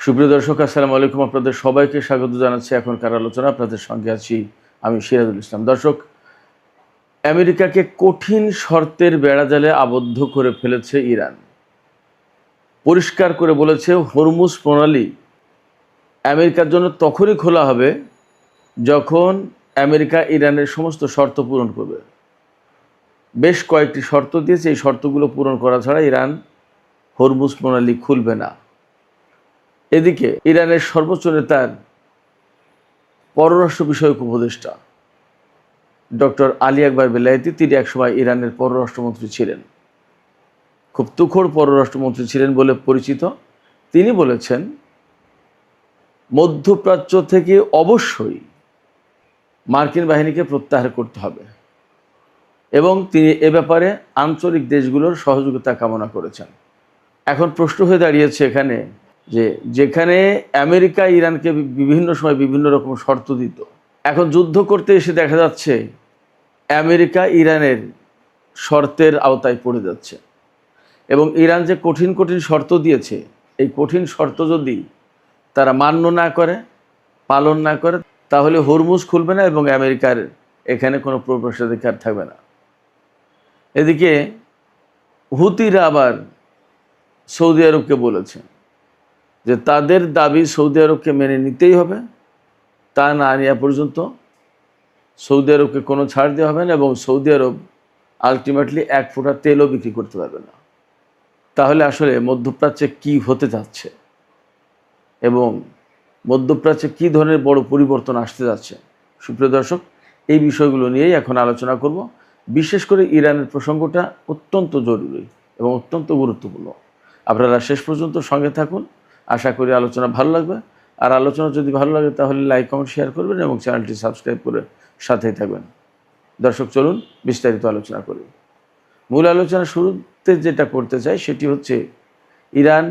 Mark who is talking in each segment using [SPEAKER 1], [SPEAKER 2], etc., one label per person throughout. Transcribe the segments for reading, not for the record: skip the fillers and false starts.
[SPEAKER 1] সুপ্রিয় দর্শক, আসসালামু আলাইকুম। আপনাদের সবাইকে স্বাগত জানাচ্ছি এখনকার আলোচনা। আপনাদের সঙ্গে আছি আমি সিরাজুল ইসলাম। দর্শক, আমেরিকাকে কঠিন শর্তের বেড়াজালে আবদ্ধ করে ফেলেছে ইরান। পরিষ্কার করে বলেছে, হরমুজ প্রণালী আমেরিকার জন্য তখনই খোলা হবে যখন আমেরিকা ইরানের সমস্ত শর্ত পূরণ করবে। বেশ কয়েকটি শর্ত দিয়েছে, এই শর্তগুলো পূরণ করা ছাড়া ইরান হরমুজ প্রণালী খুলবে না। এদিকে ইরানের সর্বোচ্চ নেতার পররাষ্ট্র বিষয়ক উপদেষ্টা ডক্টর আলী আকবর বেলায়েতি, তিনি একসময় ইরানের পররাষ্ট্রমন্ত্রী ছিলেন, খুব তুখোড় পররাষ্ট্রমন্ত্রী ছিলেন বলে পরিচিত। তিনি বলেছেন, মধ্যপ্রাচ্য থেকে অবশ্যই মার্কিন বাহিনীকে প্রত্যাহার করতে হবে এবং তিনি এ ব্যাপারে আঞ্চলিক দেশগুলোর সহযোগিতা কামনা করেছেন। এখন প্রশ্ন হয়ে দাঁড়িয়েছে এখানে যে যেখানে আমেরিকা ইরানকে বিভিন্ন সময় বিভিন্ন রকম শর্ত দিত, এখন যুদ্ধ করতে এসে দেখা যাচ্ছে আমেরিকা ইরানের শর্তের আওতায় পড়ে যাচ্ছে এবং ইরান যে কঠিন কঠিন শর্ত দিয়েছে, এই কঠিন শর্ত যদি তারা মান্য না করে, পালন না করে, তাহলে হরমুজ খুলবে না এবং আমেরিকার এখানে কোনো প্রবেশাধিকার থাকবে না। এদিকে হুতিরা আবার সৌদি আরবকে বলেছে যে তাদের দাবি সৌদি আরবকে মেনে নিতেই হবে, তা না নেওয়া পর্যন্ত সৌদি আরবকে কোনো ছাড় দেওয়া হবে না এবং সৌদি আরব আলটিমেটলি এক ফোঁটা তেলও বিক্রি করতে পারবে না। তাহলে আসলে মধ্যপ্রাচ্যে কি হতে যাচ্ছে এবং মধ্যপ্রাচ্যে কী ধরনের বড় পরিবর্তন আসতে যাচ্ছে, সুপ্রিয় দর্শক, এই বিষয়গুলো নিয়েই এখন আলোচনা করব। বিশেষ করে ইরানের প্রসঙ্গটা অত্যন্ত জরুরি এবং অত্যন্ত গুরুত্বপূর্ণ। আপনারা শেষ পর্যন্ত সঙ্গে থাকুন, আশা করি আলোচনা ভালো লাগবে। আর আলোচনা যদি ভালো লাগে তাহলে লাইক, কমেন্ট, শেয়ার করবেন এবং চ্যানেলটি সাবস্ক্রাইব করে সাথেই থাকবেন। দর্শক, চলুন বিস্তারিত আলোচনা করি। মূল আলোচনা শুরুতে যেটা করতে চাই সেটি হচ্ছে, ইরান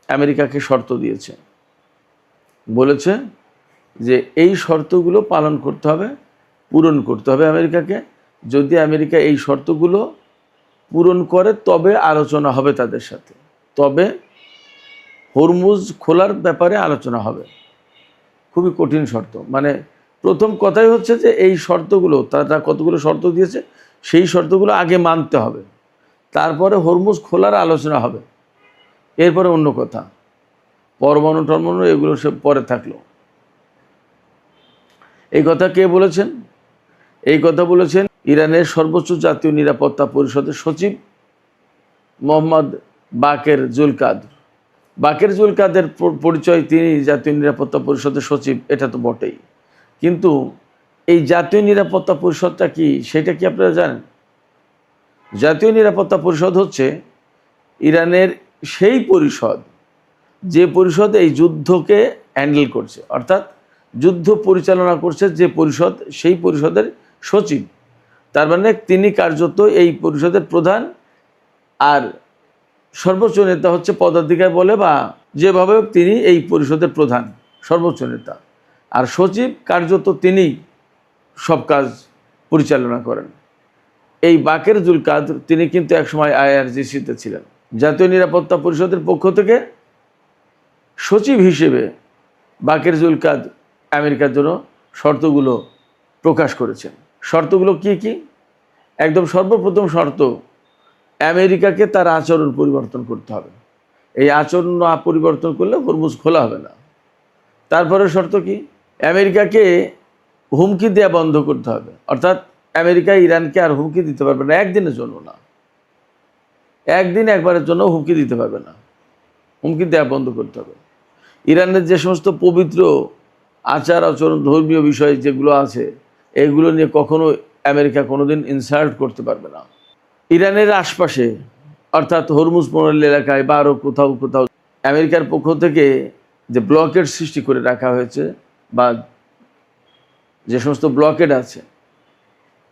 [SPEAKER 1] আমেরিকাকে শর্ত দিয়েছে, বলেছে যে এই শর্তগুলো পালন করতে হবে, পূরণ করতে হবে আমেরিকাকে। যদি আমেরিকা এই শর্তগুলো পূরণ করে তবে আলোচনা হবে তাদের সাথে, তবে হরমুজ খোলার ব্যাপারে আলোচনা হবে। খুবই কঠিন শর্ত, মানে প্রথম কথাই হচ্ছে যে এই শর্তগুলো, তারা কতগুলো শর্ত দিয়েছে, সেই শর্তগুলো আগে মানতে হবে, তারপরে হরমুজ খোলার আলোচনা হবে। এরপরে অন্য কথা, পরমাণু টরমাণু এগুলো সব পরে থাকলো। এই কথা কে বলেছেন? এই কথা বলেছেন ইরানের সর্বোচ্চ জাতীয় নিরাপত্তা পরিষদের সচিব মোহাম্মদ বাকের জুলকাদর। বাকের জুলকাদের পরিচয়, তিনি জাতীয় নিরাপত্তা পরিষদের সচিব, এটা তো বটেই, কিন্তু এই জাতীয় নিরাপত্তা পরিষদটা কি, সেটা কি আপনারা জানেন? জাতীয় নিরাপত্তা পরিষদ হচ্ছে ইরানের সেই পরিষদ যে পরিষদ এই যুদ্ধকে হ্যান্ডেল করছে, অর্থাৎ যুদ্ধ পরিচালনা করছে যে পরিষদ, সেই পরিষদের সচিব। তার মানে তিনি কার্যত এই পরিষদের প্রধান, আর সর্বোচ্চ নেতা হচ্ছে পদাধিকার বলে বা যেভাবে তিনি এই পরিষদের প্রধান, সর্বোচ্চ নেতা। আর সচিব কার্যত তিনি সব কাজ পরিচালনা করেন। এই বাকের জুলকাদর, তিনি কিন্তু একসময় আইআরজিসিতে ছিলেন। জাতীয় নিরাপত্তা পরিষদের পক্ষ থেকে সচিব হিসেবে বাকের জুলকাদর আমেরিকার জন্য শর্তগুলো প্রকাশ করেছেন। শর্তগুলো কি কি? একদম সর্বপ্রথম শর্ত, আমেরিকাকে তার আচরণ পরিবর্তন করতে হবে। এই আচরণ না পরিবর্তন করলে হরমুজ খোলা হবে না। তারপরে শর্ত কি? আমেরিকাকে হুমকি দেওয়া বন্ধ করতে হবে, অর্থাৎ আমেরিকা ইরানকে আর হুমকি দিতে পারবে না, একদিনের জন্য না, একদিন একবারের জন্য হুমকি দিতে পারবে না, হুমকি দেওয়া বন্ধ করতে হবে। ইরানের যে সমস্ত পবিত্র আচার আচরণ, ধর্মীয় বিষয় যেগুলো আছে, এগুলো নিয়ে কখনো আমেরিকা কোনোদিন ইনসাল্ট করতে পারবে না। ইরানের আশপাশে, অর্থাৎ হরমুজ প্রণালী এলাকায় বা আরও কোথাও কোথাও আমেরিকার পক্ষ থেকে যে ব্লকেড সৃষ্টি করে রাখা হয়েছে বা যে সমস্ত ব্লকেড আছে,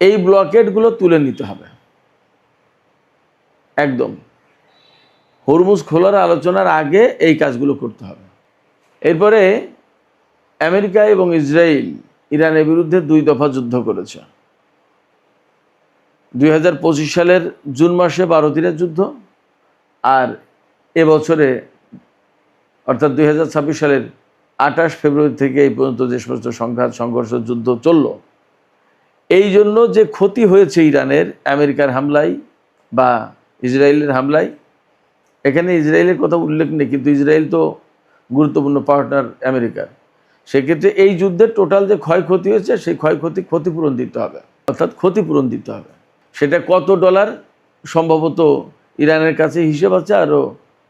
[SPEAKER 1] এই ব্লকেডগুলো তুলে নিতে হবে। একদম হরমুজ খোলার আলোচনার আগে এই কাজগুলো করতে হবে। এরপরে আমেরিকা এবং ইসরায়েল ইরানের বিরুদ্ধে 2 দফা যুদ্ধ করেছে। 2025 সালের জুন মাসে 12 দিনের যুদ্ধ, আর এবছরে অর্থাৎ 2026 সালের 28 ফেব্রুয়ারি থেকে এই পর্যন্ত যে সমস্ত সংঘাত সংঘর্ষ যুদ্ধ চলল, এই জন্য যে ক্ষতি হয়েছে ইরানের আমেরিকার হামলায় বা ইসরায়েলের হামলায়, এখানে ইসরায়েলের কথা উল্লেখ নেই, কিন্তু ইসরায়েল তো গুরুত্বপূর্ণ পার্টনার আমেরিকার। সেক্ষেত্রে এই যুদ্ধের টোটাল যে ক্ষয়ক্ষতি হয়েছে সেই ক্ষতিপূরণ দিতে হবে, অর্থাৎ ক্ষতিপূরণ দিতে হবে। সেটা কত ডলার সম্ভবত ইরানের কাছে হিসেব আছে, আরও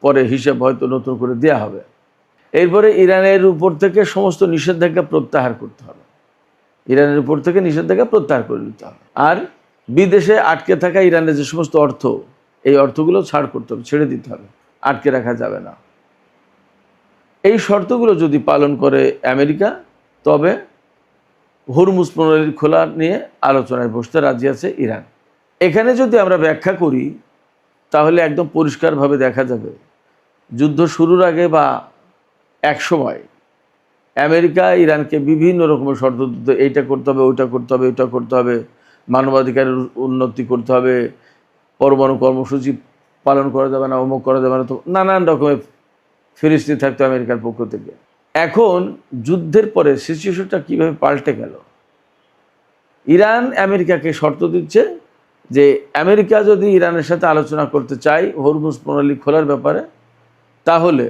[SPEAKER 1] পরে হিসেব হয়তো নতুন করে দেওয়া হবে। এরপরে ইরানের উপর থেকে সমস্ত নিষেধাজ্ঞা প্রত্যাহার করতে হবে, ইরানের উপর থেকে নিষেধাজ্ঞা প্রত্যাহার করে নিতে হবে। আর বিদেশে আটকে থাকা ইরানের যে সমস্ত অর্থ, এই অর্থগুলো ছাড় করতে হবে, ছেড়ে দিতে হবে, আটকে রাখা যাবে না। এই শর্তগুলো যদি পালন করে আমেরিকা, তবে হরমুজ প্রণালীর খোলা নিয়ে আলোচনায় বসতে রাজি আছে ইরান। এখানে যদি আমরা ব্যাখ্যা করি তাহলে একদম পরিষ্কারভাবে দেখা যাবে, যুদ্ধ শুরুর আগে বা এক সময় আমেরিকা ইরানকে বিভিন্ন রকমের শর্ত দিত, এইটা করতে হবে, ওইটা করতে হবে, ওইটা করতে হবে, মানবাধিকারের উন্নতি করতে হবে, পরমাণু কর্মসূচি পালন করা যাবে না, অমুক করা যাবে না, তো নানান রকমের ফিরিস্তি থাকতো আমেরিকার পক্ষ থেকে। এখন যুদ্ধের পরে সিচুয়েশনটা কীভাবে পাল্টে গেল, ইরান আমেরিকাকে শর্ত দিচ্ছে যে আমেরিকা যদি ইরানের সাথে আলোচনা করতে চায় হরমুজ প্রণালী খোলার ব্যাপারে, তাহলে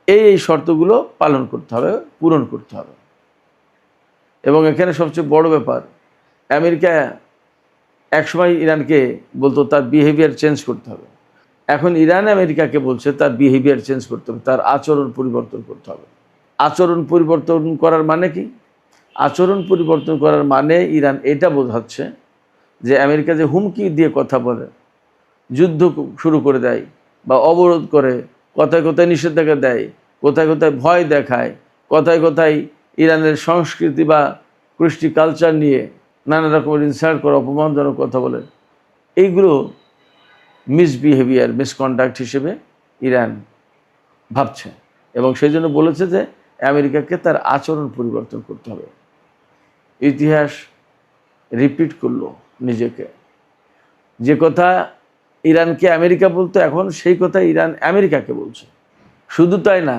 [SPEAKER 1] এই শর্তগুলো পালন করতে হবে, পূরণ করতে হবে। এবং এখানে সবচেয়ে বড় ব্যাপার, আমেরিকা একসময় ইরানকে বলতো তার বিহেভিয়ার চেঞ্জ করতে হবে, এখন ইরান আমেরিকাকে বলছে তার বিহেভিয়ার চেঞ্জ করতে হবে, তার আচরণ পরিবর্তন করতে হবে। আচরণ পরিবর্তন করার মানে কি? আচরণ পরিবর্তন করার মানে ইরান এটা বোঝাচ্ছে যে আমেরিকা যে হুমকি দিয়ে কথা বলে, যুদ্ধ শুরু করে দেয় বা অবরোধ করে, কথায় কথায় নিষেধাজ্ঞা দেয়, কোথায় কোথায় ভয় দেখায়, কোথায় কোথায় ইরানের সংস্কৃতি বা কৃষ্টি কালচার নিয়ে নানা রকমের ইনসাল্ট করে, অপমানজনক কথা বলে, এইগুলো মিসবিহেভিয়ার, মিসকন্ডাক্ট হিসেবে ইরান ভাবছে। এবং সেই জন্য বলেছে যে আমেরিকাকে তার আচরণ পরিবর্তন করতে হবে। ইতিহাস রিপিট করলো নিজেকে, যে কথা ইরানকে আমেরিকা বলতো, এখন সেই কথা ইরান আমেরিকাকে বলছে। শুধু তাই না,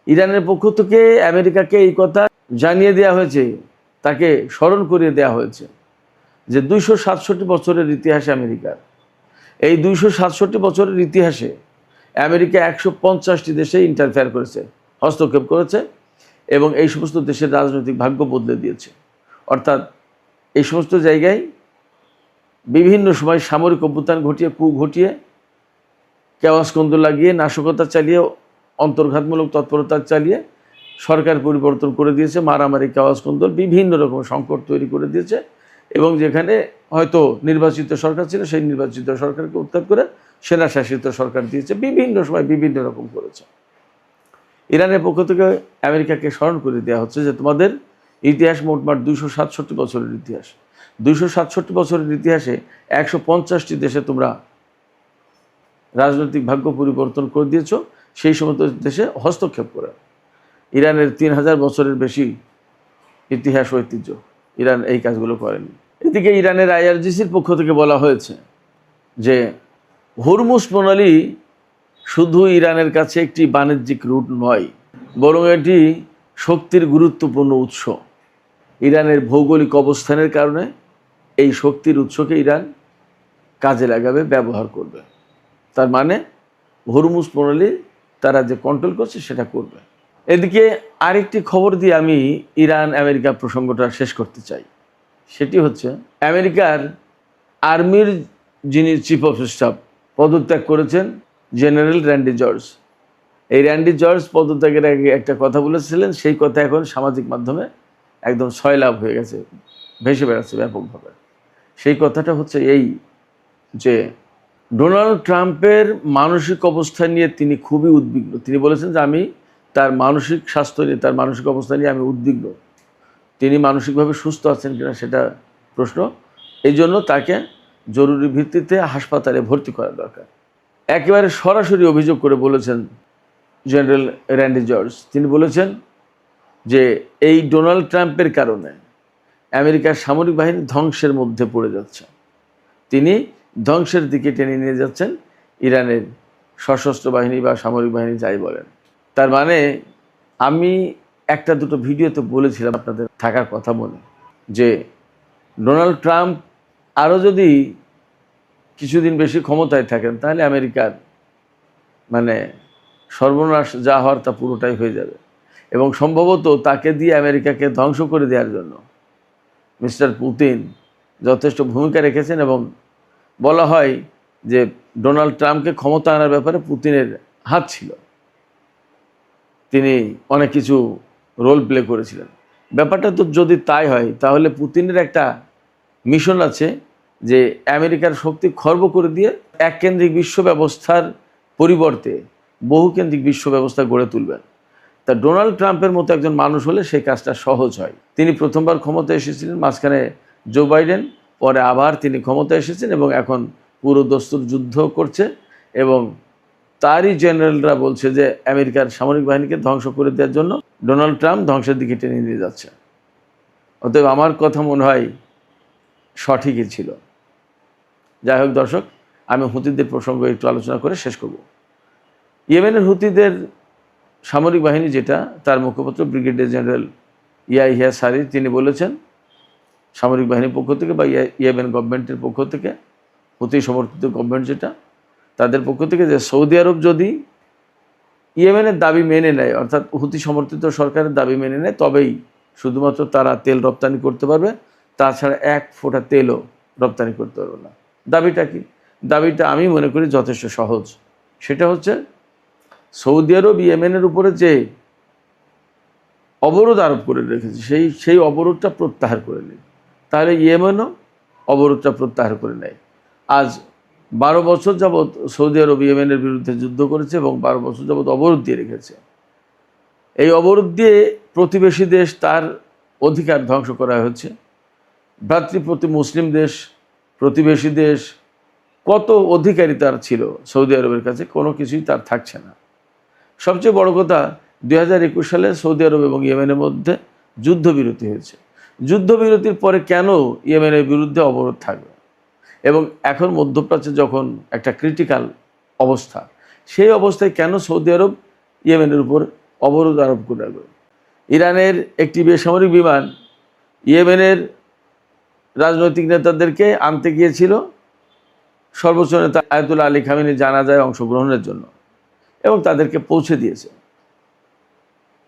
[SPEAKER 1] ইরানের পক্ষ থেকে আমেরিকাকে এই কথা জানিয়ে দেওয়া হয়েছে, তাকে স্মরণ করিয়ে দেওয়া হয়েছে যে 267 বছরের ইতিহাসে আমেরিকার, এই 267 বছরের ইতিহাসে আমেরিকা 150টি দেশে ইন্টারফেয়ার করেছে, হস্তক্ষেপ করেছে, এবং এই সমস্ত দেশের রাজনৈতিক ভাগ্য বদলে দিয়েছে। অর্থাৎ এই সমস্ত জায়গায় বিভিন্ন সময় সামরিক অভ্যুত্থান ঘটিয়ে, কূ ঘটিয়ে, কেওয়াসকন্দ লাগিয়ে, নাশকতা চালিয়ে, অন্তর্ঘাতমূলক তৎপরতা চালিয়ে সরকার পরিবর্তন করে দিয়েছে, মারামারি, কেওয়াসকন্দল, বিভিন্ন রকম সংকট তৈরি করে দিয়েছে। এবং যেখানে হয়তো নির্বাচিত সরকার ছিল, সেই নির্বাচিত সরকারকে উৎখাত করে সেনাশাসিত সরকার দিয়েছে, বিভিন্ন সময় বিভিন্ন রকম করেছে। ইরানের পক্ষ থেকে আমেরিকাকে স্মরণ করে দেওয়া হচ্ছে যে তোমাদের ইতিহাস মোটমাট 267 বছরের ইতিহাস, 267 বছরের ইতিহাসে 150টি দেশে তোমরা রাজনৈতিক ভাগ্য পরিবর্তন করে দিয়েছ, সেই সমস্ত দেশে হস্তক্ষেপ করে। ইরানের 3000 বছরের বেশি ইতিহাস ঐতিহ্য, ইরান এই কাজগুলো করেনি। এদিকে ইরানের আইআরজিসির পক্ষ থেকে বলা হয়েছে যে হরমুজ প্রণালী শুধু ইরানের কাছে একটি বাণিজ্যিক রুট নয়, বরং এটি শক্তির গুরুত্বপূর্ণ উৎস। ইরানের ভৌগোলিক অবস্থানের কারণে এই শক্তির উৎসকে ইরান কাজে লাগাবে, ব্যবহার করবে। তার মানে হরমুজ প্রণালী তারা যে কন্ট্রোল করছে সেটা করবে। এদিকে আরেকটি খবর দিয়ে আমি ইরান আমেরিকা প্রসঙ্গটা শেষ করতে চাই। সেটি হচ্ছে আমেরিকার আর্মির যিনি চিফ অফ স্টাফ পদত্যাগ করেছেন, জেনারেল র্যান্ডি জর্জ। এই র্যান্ডি জর্জ পদত্যাগের আগে একটা কথা বলেছিলেন, সেই কথা এখন সামাজিক মাধ্যমে একদম সয়লাভ হয়ে গেছে, ভেসে বেড়াচ্ছে ব্যাপকভাবে। সেই কথাটা হচ্ছে এই যে ডোনাল্ড ট্রাম্পের মানসিক অবস্থা নিয়ে তিনি খুবই উদ্বিগ্ন। তিনি বলেছেন যে আমি তার মানসিক স্বাস্থ্য নিয়ে, তার মানসিক অবস্থা নিয়ে আমি উদ্বিগ্ন। তিনি মানসিকভাবে সুস্থ আছেন কিনা সেটা প্রশ্ন। এই জন্য তাকে জরুরি ভিত্তিতে হাসপাতালে ভর্তি করা দরকার। একেবারে সরাসরি অভিযোগ করে বলেছেন জেনারেল র্যান্ডি জর্জ। তিনি বলেছেন যে এই ডোনাল্ড ট্রাম্পের কারণে আমেরিকার সামরিক বাহিনী ধ্বংসের মধ্যে পড়ে যাচ্ছে। তিনি ধ্বংসের দিকে টেনে নিয়ে যাচ্ছেন ইরানের সশস্ত্র বাহিনী বা সামরিক বাহিনী, যাই বলেন। তার মানে আমি একটা দুটো ভিডিওতে বলেছিলাম আপনাদের থাকার কথা বলে, যে ডোনাল্ড ট্রাম্প আরও যদি কিছুদিন বেশি ক্ষমতায় থাকেন তাহলে আমেরিকার মানে সর্বনাশ যা হওয়ার তা পুরোটাই হয়ে যাবে, এবং সম্ভবত তাকে দিয়ে আমেরিকাকে ধ্বংস করে দেওয়ার জন্য মিস্টার পুতিন যথেষ্ট ভূমিকা রেখেছেন। এবং বলা হয় যে ডোনাল্ড ট্রাম্পকে ক্ষমতা আনার ব্যাপারে পুতিনের হাত ছিল, তিনি অনেক কিছু রোল প্লে করেছিলেন। ব্যাপারটা তো যদি তাই হয় তাহলে পুতিনের একটা মিশন আছে যে আমেরিকার শক্তি খর্ব করে দিয়ে এককেন্দ্রিক বিশ্ব ব্যবস্থার পরিবর্তে বহুকেন্দ্রিক বিশ্ব ব্যবস্থা গড়ে তুলবেন। তা ডোনাল্ড ট্রাম্পের মতো একজন মানুষ হলে সেই কাজটা সহজ হয়। তিনি প্রথমবার ক্ষমতায় এসেছিলেন, মাঝখানে জো বাইডেন, পরে আবার তিনি ক্ষমতায় এসেছেন এবং এখন পুরো দস্তুর যুদ্ধ করছে, এবং তারই জেনারেলরা বলছে যে আমেরিকার সামরিক বাহিনীকে ধ্বংস করে দেওয়ার জন্য ডোনাল্ড ট্রাম্প ধ্বংসের দিকে টেনে নিয়ে যাচ্ছে। অতএব আমার কথা মনে হয় সঠিকই ছিল। যাই হোক দর্শক, আমি হুতিদের প্রসঙ্গ একটু আলোচনা করে শেষ করব। ইয়েমেনের হুতিদের সামরিক বাহিনী যেটা, তার মুখপাত্র ব্রিগেডিয়ার জেনারেল ইয়াহিয়া সারি তিনি বলেছেন সামরিক বাহিনীর পক্ষ থেকে বা ইয়েমেন গভর্নমেন্টের পক্ষ থেকে, হুতি সমর্থিত গভর্নমেন্ট যেটা, তাদের পক্ষ থেকে, যে সৌদি আরব যদি ইয়েমেনের দাবি মেনে নেয়, অর্থাৎ হুতি সমর্থিত সরকারের দাবি মেনে নেয়, তবেই শুধুমাত্র তারা তেল রপ্তানি করতে পারবে, তাছাড়া এক ফোঁটা তেলও রপ্তানি করতে পারবে না। দাবিটা কি? দাবিটা আমি মনে করি যথেষ্ট সহজ। সেটা হচ্ছে সৌদি আরব ইয়েমেনের উপরে যে অবরোধ আরোপ করে রেখেছে সেই অবরোধটা প্রত্যাহার করে নেয়, তাহলে ইয়েমেনও অবরোধটা প্রত্যাহার করে নেয়। আজ 12 বছর যাবৎ সৌদি আরব ইয়েমেনের বিরুদ্ধে যুদ্ধ করেছে এবং 12 বছর যাবৎ অবরোধ দিয়ে রেখেছে। এই অবরোধ দিয়ে প্রতিবেশী দেশ তার অধিকার ধ্বংস করা হচ্ছে। ভ্রাতৃপ্রতি মুসলিম দেশ, প্রতিবেশী দেশ, কত অধিকারী তার ছিল সৌদি আরবের কাছে, কোনো কিছুই তার থাকছে না। সবচেয়ে বড় কথা, 2021 সালে সৌদি আরব এবং ইয়েমেনের মধ্যে যুদ্ধবিরতি হয়েছে। যুদ্ধবিরতির পরে কেন ইয়েমেনের বিরুদ্ধে অবরোধ থাকবে? এবং এখন মধ্যপ্রাচ্যে যখন একটা ক্রিটিক্যাল অবস্থা, সেই অবস্থায় কেন সৌদি আরব ইয়েমেনের উপর অবরোধ আরোপ করে রাখবে? ইরানের একটি বেসামরিক বিমান ইয়েমেনের রাজনৈতিক নেতাদেরকে আনতে গিয়েছিল সর্বোচ্চ নেতা আয়াতুল্লাহ আলী খামেনির জানাজায় অংশগ্রহণের জন্য, এবং তাদেরকে পৌঁছে দিয়েছে।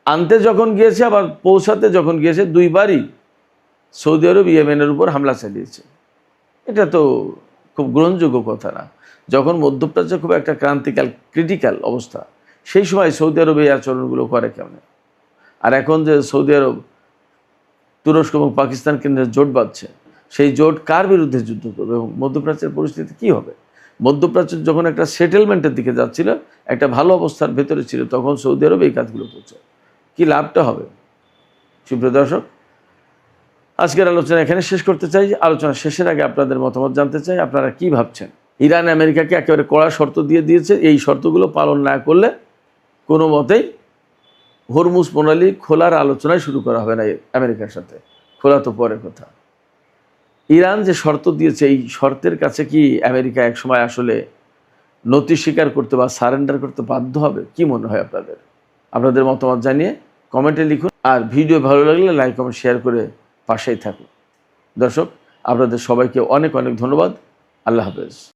[SPEAKER 1] আনতে যখন গিয়েছে আবার পৌঁছাতে যখন গিয়েছে, দুইবারই সৌদি আরব ইয়েমেনের উপর হামলা চালিয়েছে। এটা তো খুব গ্রহণযোগ্য কথা না। যখন মধ্যপ্রাচ্যে খুব একটা ক্রিটিক্যাল অবস্থা, সেই সময় সৌদি আরব এই আচরণগুলো করে কেমন? আর এখন যে সৌদি আরব তুরস্ক এবং পাকিস্তান কেন্দ্রে জোট বাঁধছে, সেই জোট কার বিরুদ্ধে যুদ্ধ করবে এবং মধ্যপ্রাচ্যের পরিস্থিতি কী হবে? মধ্যপ্রাচ্য যখন একটা সেটেলমেন্টের দিকে যাচ্ছিল, একটা ভালো অবস্থার ভেতরে ছিল, তখন সৌদি আরব এই কাজগুলো করছে। কি লাভটা হবে? সুপ্রিয় দর্শক, আজকের আলোচনা এখানে শেষ করতে চাই। আলোচনা শেষের আগে আপনাদের মতামত জানতে চাই, আপনারা কি ভাবছেন? ইরান আমেরিকাকে একেবারে কড়া শর্ত দিয়ে দিয়েছে, এই শর্তগুলো পালন না করলে কোনো মতেই হরমুজ প্রণালী খোলার আলোচনায় শুরু করা হবে না আমেরিকার সাথে। খোলা তো পরের কথা। ইরান যে শর্ত দিয়েছে, এই শর্তের কাছে কি আমেরিকা একসময় আসলে নতি স্বীকার করতে বা সারেন্ডার করতে বাধ্য হবে? কি মনে হয় আপনাদের? আপনাদের মতামত জানিয়ে কমেন্টে লিখুন, আর ভিডিও ভালো লাগলে লাইক কমেন্ট শেয়ার করে পাশেই থাকুন। দর্শক, আপনাদের সবাইকে অনেক অনেক ধন্যবাদ। আল্লাহ হাফেজ।